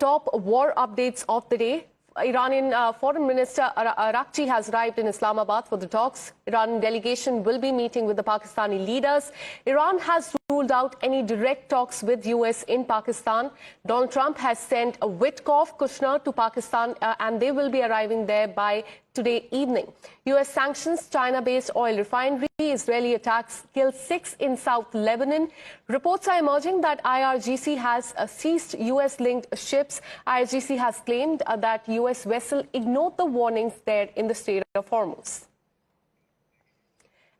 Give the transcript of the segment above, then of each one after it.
top war updates of the day. Iranian Foreign Minister Araghchi has arrived in Islamabad for the talks. Iranian delegation will be meeting with the Pakistani leaders. Iran has ruled out any direct talks with US in Pakistan. Donald Trump has sent a Witkoff, Kushner to Pakistan and they will be arriving there by today evening. US sanctions China-based oil refinery. Israeli attacks kill 6 in South Lebanon. Reports are emerging that Araghchi has seized US-linked ships. Araghchi has claimed that US vessel ignored the warnings there in the Strait of Hormuz.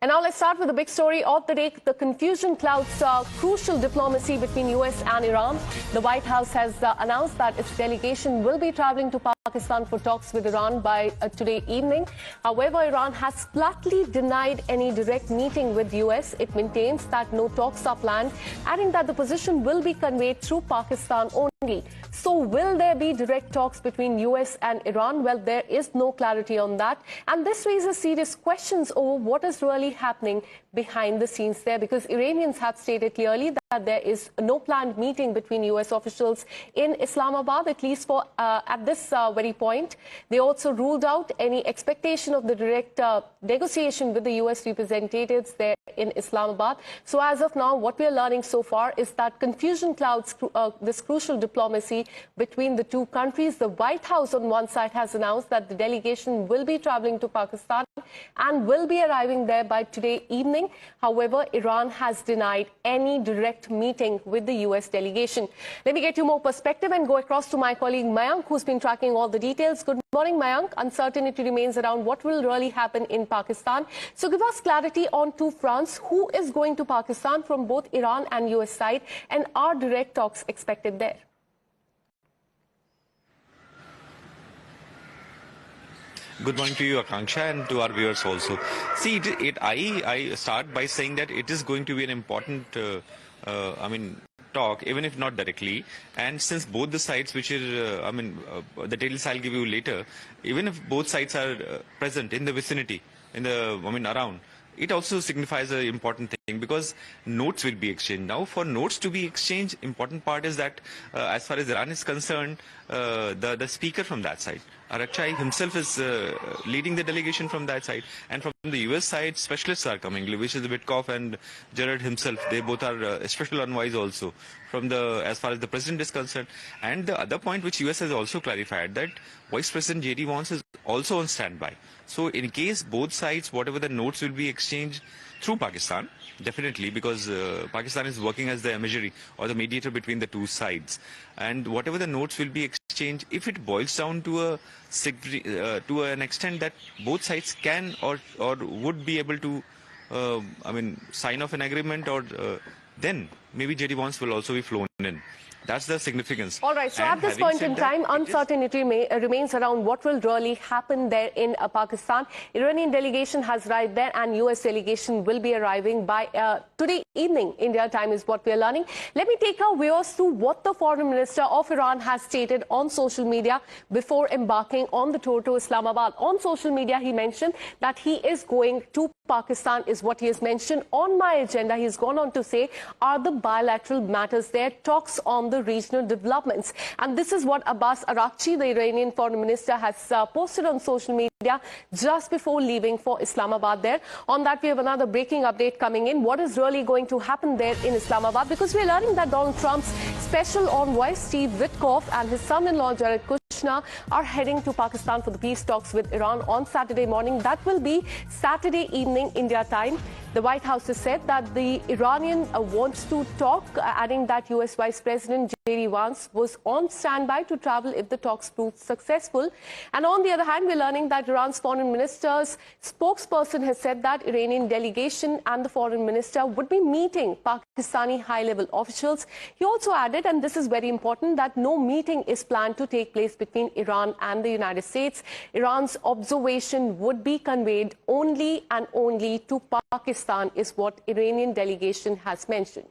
And now let's start with the big story of the day. The confusion clouds crucial diplomacy between US and Iran. The White House has announced that its delegation will be traveling to Pakistan for talks with Iran by today evening. However, Iran has flatly denied any direct meeting with US. It maintains that no talks are planned, adding that the position will be conveyed through Pakistan only. So will there be direct talks between US and Iran? Well, there is no clarity on that. And this raises serious questions over what is really happening behind the scenes there, because Iranians have stated clearly that there is no planned meeting between US officials in Islamabad, at least for at this very point. They also ruled out any expectation of the direct negotiation with the US representatives there in Islamabad. So as of now, what we are learning so far is that confusion clouds this crucial diplomacy between the two countries. The White House on one side has announced that the delegation will be traveling to Pakistan and will be arriving there by today evening. However, Iran has denied any direct meeting with the US delegation. Let me get you more perspective and go across to my colleague Mayank, who's been tracking all the details. Good morning, Mayank. Uncertainty remains around what will really happen in Pakistan. So give us clarity on two fronts. Who is going to Pakistan from both Iran and US side, and are direct talks expected there? Good morning to you, Akanksha, and to our viewers also. See, I start by saying that it is going to be an important, talk, even if not directly. And since both the sides, which is, the details I'll give you later, even if both sides are present in the vicinity, around, it also signifies an important thing, because notes will be exchanged. Now, for notes to be exchanged, important part is that as far as Iran is concerned, the speaker from that side, Araghchi himself, is leading the delegation from that side. And from the US side, specialists are coming, which is Witkoff and Jared himself. They both are special envoys also, from as far as the president is concerned. And the other point which US has also clarified, that Vice President J.D. Vance is also on standby. So in case both sides, whatever the notes will be exchanged through Pakistan, definitely, because Pakistan is working as the emissary or the mediator between the two sides. And whatever the notes will be exchanged, if it boils down to an extent that both sides can or would be able to, sign off an agreement, or then maybe J.D. Vance will also be flown in. That's the significance. All right. So at this point in time, uncertainty remains around what will really happen there in Pakistan. Iranian delegation has arrived there, and US delegation will be arriving by today evening. India time is what we are learning. Let me take our viewers through what the Foreign Minister of Iran has stated on social media before embarking on the tour to Islamabad. On social media, he mentioned that he is going to Pakistan, is what he has mentioned. On my agenda, he's gone on to say, are the bilateral matters there, talks on the regional developments. And this is what Abbas Araghchi, the Iranian Foreign Minister, has posted on social media just before leaving for Islamabad there. On that, we have another breaking update coming in. What is really going to happen there in Islamabad? Because we're learning that Donald Trump's special envoy, Steve Witkoff, and his son-in-law, Jared Kushner, are heading to Pakistan for the peace talks with Iran on Saturday morning. That will be Saturday evening, India time. The White House has said that the Iranian wants to talk, adding that US Vice President J.D. Vance was on standby to travel if the talks proved successful. And on the other hand, we're learning that Iran's foreign minister's spokesperson has said that Iranian delegation and the foreign minister would be meeting Pakistani high-level officials. He also added, and this is very important, that no meeting is planned to take place between Iran and the United States. Iran's observation would be conveyed only and only to Pakistan, is what Iranian delegation has mentioned.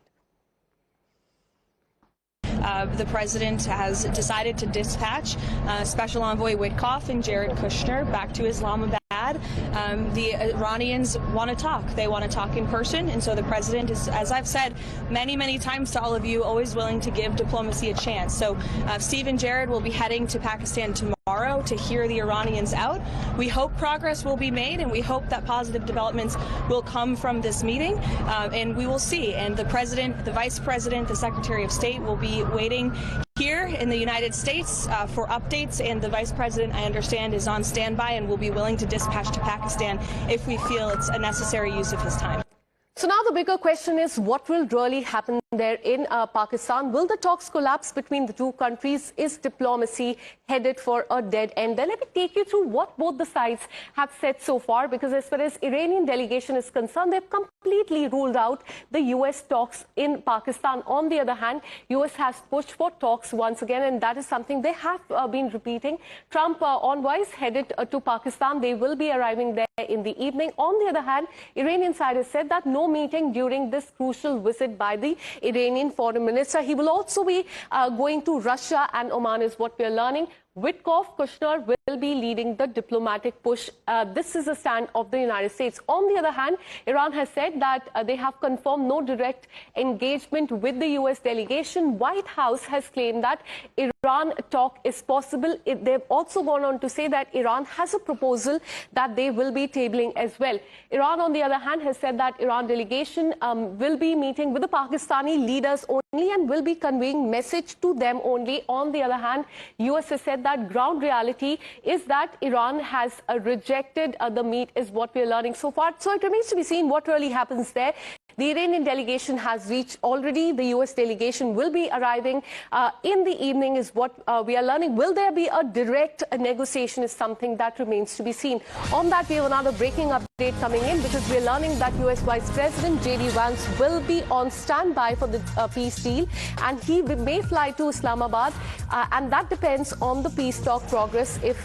The president has decided to dispatch Special Envoy Witkoff and Jared Kushner back to Islamabad Islamabad. The Iranians want to talk. They want to talk in person, and so the president is, as I've said many times to all of you, always willing to give diplomacy a chance. So Steve and Jared will be heading to Pakistan tomorrow to hear the Iranians out. We hope progress will be made, and we hope that positive developments will come from this meeting, and we will see. And the president, the vice president, the secretary of state will be waiting here in the United States for updates, and the vice president, I understand, is on standby and will be willing to dispatch to Pakistan if we feel it's a necessary use of his time. So now the bigger question is, what will really happen there in Pakistan? Will the talks collapse between the two countries? Is diplomacy headed for a dead end? Then let me take you through what both the sides have said so far, because as far as Iranian delegation is concerned, they've completely ruled out the US talks in Pakistan. On the other hand, US has pushed for talks once again, and that is something they have been repeating. Trump envoys headed to Pakistan. They will be arriving there in the evening. On the other hand, Iranian side has said that no meeting during this crucial visit by the Iranian foreign minister. He will also be going to Russia and Oman, is what we are learning. Witkoff, Kushner will be leading the diplomatic push. This is a stand of the United States. On the other hand, Iran has said that they have confirmed no direct engagement with the US delegation. White House has claimed that Iran talk is possible. They've also gone on to say that Iran has a proposal that they will be tabling as well. Iran, on the other hand, has said that Iran delegation will be meeting with the Pakistani leaders only and will be conveying message to them only. On the other hand, US has said that ground reality is that Iran has rejected the meet, is what we are learning so far. So it remains to be seen what really happens there. The Iranian delegation has reached already. The US delegation will be arriving in the evening, is what we are learning. Will there be a direct negotiation is something that remains to be seen. On that, we have another breaking update coming in, because we are learning that US Vice President J.D. Vance will be on standby for the peace deal, and he may fly to Islamabad, and that depends on the peace talk progress. If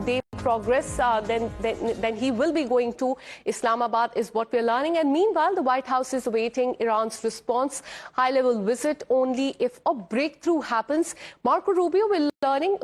they progress, then he will be going to Islamabad, is what we're learning. And meanwhile, the White House is awaiting Iran's response. High-level visit only if a breakthrough happens. Marco Rubio,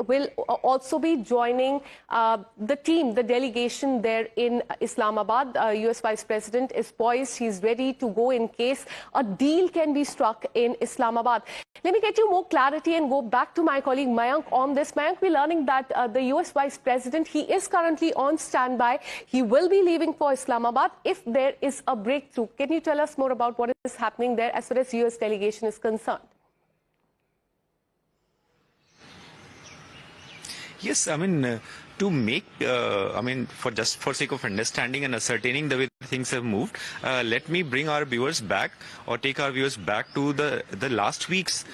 will also be joining the team, the delegation there in Islamabad. US Vice President is poised. He's ready to go in case a deal can be struck in Islamabad. Let me get you more clarity and go back to my colleague Mayank on this. Mayank, we're learning that the US Vice President, he is currently on standby. He will be leaving for Islamabad if there is a breakthrough. Can you tell us more about what is happening there as far as US delegation is concerned? Yes, I mean, to make, for sake of understanding and ascertaining the way things have moved, let me bring our viewers back, or take our viewers back to the last week's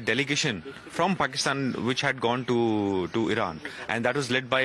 delegation from Pakistan, which had gone to Iran, and that was led by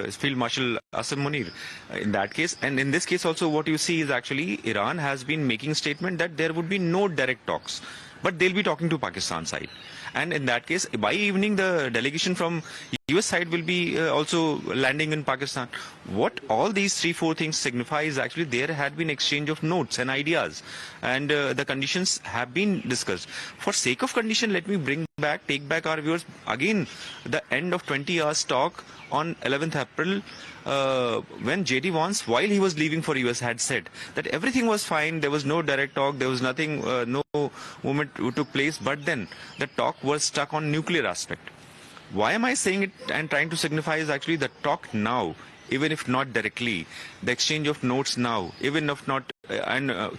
Field Marshal Asim Munir. In that case, and in this case also, what you see is actually Iran has been making statement that there would be no direct talks, but they'll be talking to Pakistan side. And in that case, by evening, the delegation from US side will be also landing in Pakistan. What all these 3-4 things signify is actually there had been exchange of notes and ideas, and the conditions have been discussed. For sake of condition, let me take back our viewers again the end of 20 hours talk on 11th April, when J.D. Vance, while he was leaving for US, had said that everything was fine, there was no direct talk, there was nothing, no movement took place, but then the talk was stuck on nuclear aspect. Why am I saying it and trying to signify is actually the talk now, even if not directly, the exchange of notes now, even if not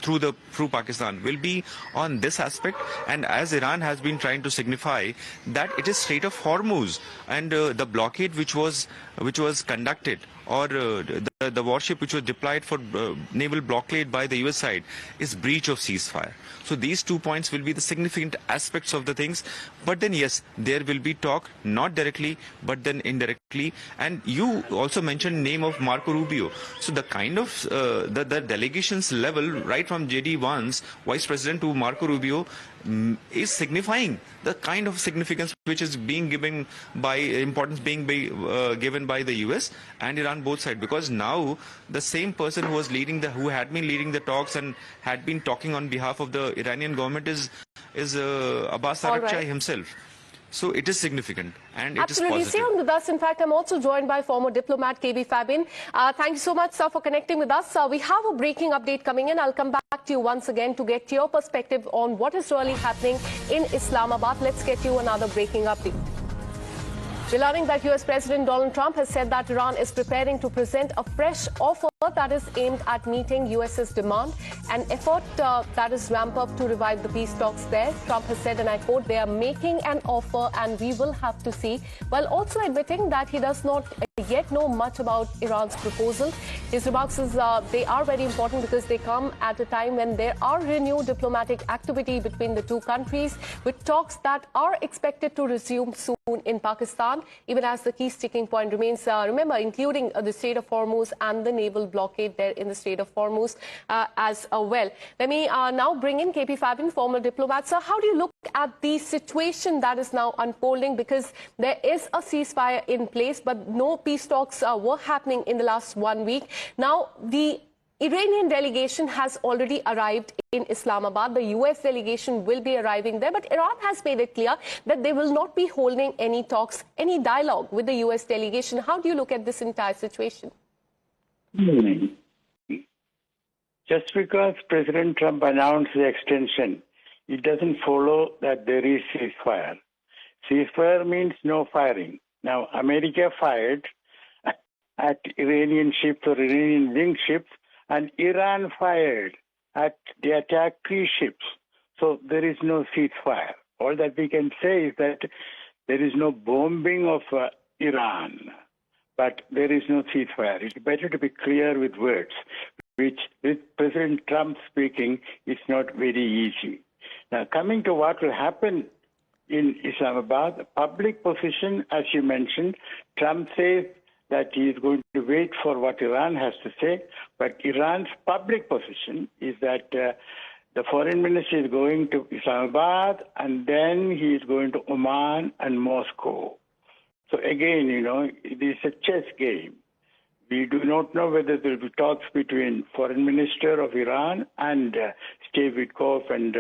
through Pakistan, will be on this aspect. And as Iran has been trying to signify that it is Strait of Hormuz, and the blockade which was conducted, or the warship which was deployed for naval blockade by the US side, is breach of ceasefire. So these 2 points will be the significant aspects of the things. But then yes, there will be talk, not directly, but then indirectly. And you also mentioned name of Marco Rubio. So the kind of the delegations level, right from J.D. Vance, Vice President, to Marco Rubio, is signifying the kind of significance which is being given by importance being given by the US and Iran, both sides. Because now the same person who had been leading the talks and had been talking on behalf of the Iranian government is Abbas Araghchi himself. So it is significant and it is Absolutely. positive. Stay on with us. In fact, I'm also joined by former diplomat KB Fabin. Thank you so much, sir, for connecting with us. We have a breaking update coming in. I'll come back to you once again to get your perspective on what is really happening in Islamabad. Let's get you another breaking update. We're learning that US President Donald Trump has said that Iran is preparing to present a fresh offer that is aimed at meeting US's demand, an effort that is ramped up to revive the peace talks there. Trump has said, and I quote, they are making an offer and we will have to see, while also admitting that he does not yet know much about Iran's proposal. His remarks they are very important because they come at a time when there are renewed diplomatic activity between the two countries, with talks that are expected to resume soon in Pakistan, even as the key sticking point remains, remember, including the Strait of Hormuz and the naval blockade there in the Strait of Hormuz as well. Let me now bring in KP Fabin, former diplomat. Sir, how do you look at the situation that is now unfolding? Because there is a ceasefire in place, but no peace talks were happening in the last 1 week. Now, the Iranian delegation has already arrived in Islamabad. The US delegation will be arriving there, but Iran has made it clear that they will not be holding any talks, any dialogue with the US delegation. How do you look at this entire situation? Just because President Trump announced the extension, it doesn't follow that there is ceasefire. Ceasefire means no firing. Now, America fired at Iranian ships or Iranian linked ships, and Iran fired at the attack 3 ships. So there is no ceasefire. All that we can say is that there is no bombing of Iran, but there is no ceasefire. It's better to be clear with words, which with President Trump speaking, it's not very easy. Now, coming to what will happen in Islamabad, the public position, as you mentioned, Trump says that he is going to wait for what Iran has to say, but Iran's public position is that the foreign minister is going to Islamabad and then he is going to Oman and Moscow. So again, you know, it is a chess game. We do not know whether there will be talks between foreign minister of Iran and Steve Witkoff and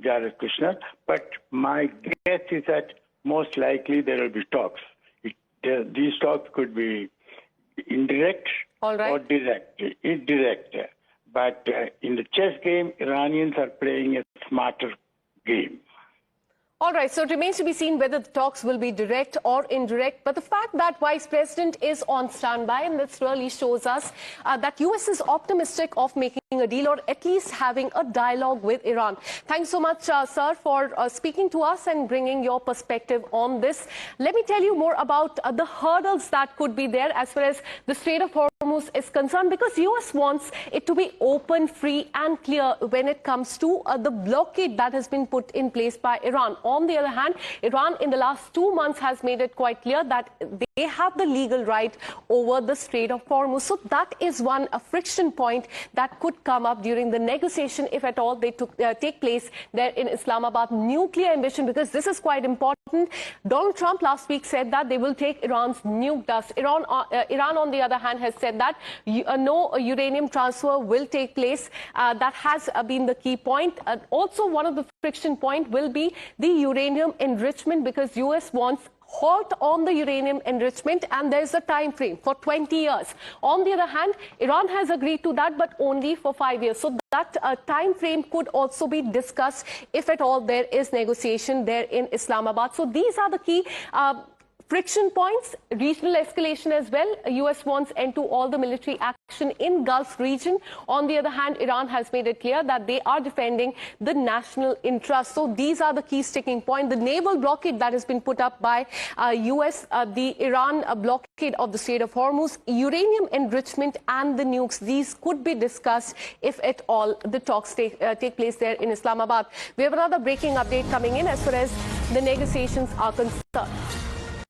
Jared Kushner, but my guess is that most likely there will be talks. These talks could be indirect or direct. But in the chess game, Iranians are playing a smarter game. All right, so it remains to be seen whether the talks will be direct or indirect. But the fact that Vice President is on standby, and this really shows us that US is optimistic of making a deal or at least having a dialogue with Iran. Thanks so much, sir, for speaking to us and bringing your perspective on this. Let me tell you more about the hurdles that could be there as far as the Strait of Hormuz is concerned, because US wants it to be open, free and clear when it comes to the blockade that has been put in place by Iran. On the other hand, Iran in the last 2 months has made it quite clear that they have the legal right over the Strait of Hormuz. So that is one friction point that could come up during the negotiation, if at all they take place there in Islamabad. Nuclear ambition, because this is quite important. Donald Trump last week said that they will take Iran's nuke dust. Iran, on the other hand, has said that no uranium transfer will take place. That has been the key point. Also, one of the friction point will be the uranium enrichment, because US wants halt on the uranium enrichment, and there's a time frame for 20 years. On the other hand, Iran has agreed to that, but only for 5 years. So that time frame could also be discussed if at all there is negotiation there in Islamabad. So these are the key friction points. Regional escalation as well. US wants end to all the military action in Gulf region. On the other hand, Iran has made it clear that they are defending the national interest. So these are the key sticking points. The naval blockade that has been put up by US, the Iran blockade of the Strait of Hormuz, uranium enrichment and the nukes. These could be discussed if at all the talks take place there in Islamabad. We have another breaking update coming in as far as the negotiations are concerned.